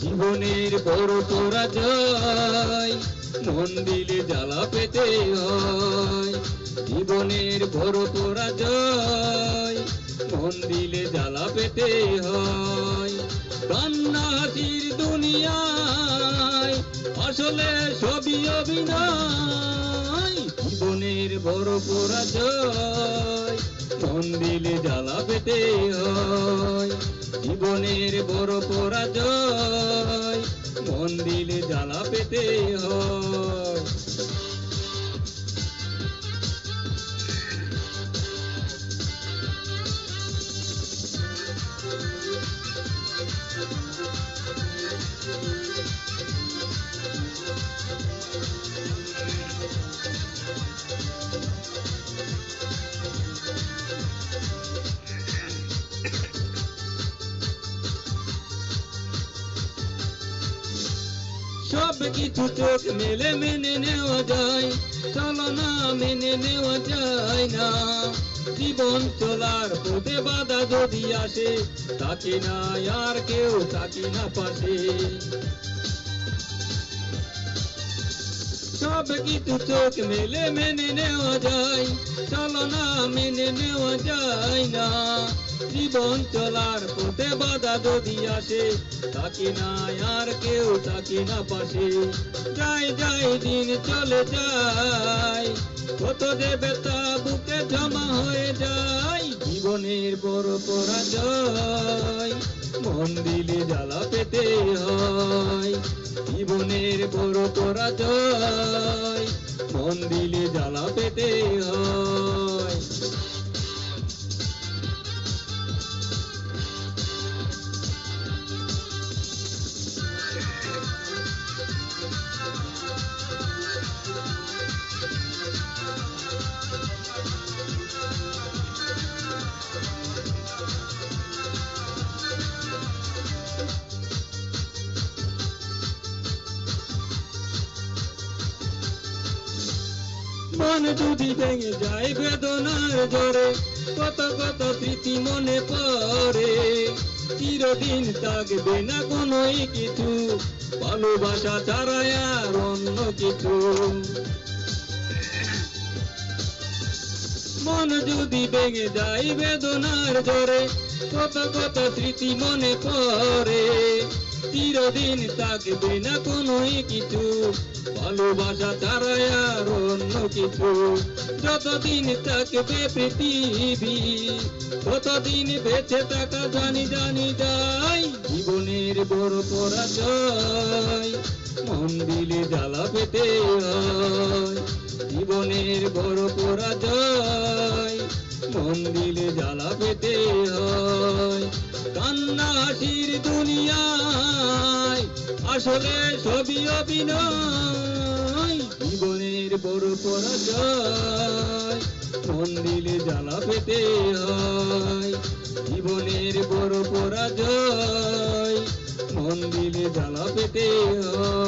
জীবনের বড় পরাজয়, মন দিলে জ্বালা পেতে হয়। জীবনের বড় পরাজয়, মন দিলে জ্বালা পেতে হয়। কান্না হাসির দুনিয়ায় আসলে সবই অভিনয়। জীবনের বড় পরাজয়, মন দিলে জ্বালা পেতে হয়। জীবনের বড় পরাজয়, মন দিলে জ্বালা পেতে হয়। সব কিছু চোখ মেলে মেনে নেওয়া যায়, চলো না মেনে নেওয়া যায় না। জীবন চলার পথে বাধা যদি আসে, তাকে না আর কেউ তাকে না পাশে। সব কিছু চোখ মেলে মেনে নেওয়া যায়, চলো না মেনে নেওয়া যায় না। জীবন চলার পথে বাধা যদি আসে, তাকে না আর কেউ তাকে না পাশে। যায় যায় দিন চলে যায়, কত যে ব্যথা বুকে জমা হয়ে যায়। জীবনের বড় পরাজয়, মন দিলে জ্বালা পেতে হয়। জীবনের বড় পরাজয়, মন দিলে জ্বালা পেতে হয়। মন যদি ভেঙে যায় বেদনার জ্বরে, কত কত স্মৃতি মনে পড়ে। চিরদিন থাকবে না কোনো কিছু, ভালোবাসা ছাড়া আর অন্য কিছু। মন যদি ভেঙে যায় বেদনার জ্বরে, কত কত স্মৃতি মনে পড়ে। চিরদিন থাকবে না কোনো কিছু, ভালোবাসা ছাড়া আর অন্য কিছু। যতদিন থাকবে পৃথিবী, ততদিন বেঁচে থাকা জানি জানি যাই। জীবনের বড় পরাজয়, মন দিলে জ্বালা পেতে হয়। জীবনের বড় পরাজয়, মন দিলে জ্বালা পেতে হয়। কান্না হাসির দুনিয়ায় আসলে সবই অভিনয়। জীবনের বড় পরাজয়, মন দিলে জ্বালা পেতে হয়। জীবনের বড় পরাজয়, মন দিলে জ্বালা পেতে হয়।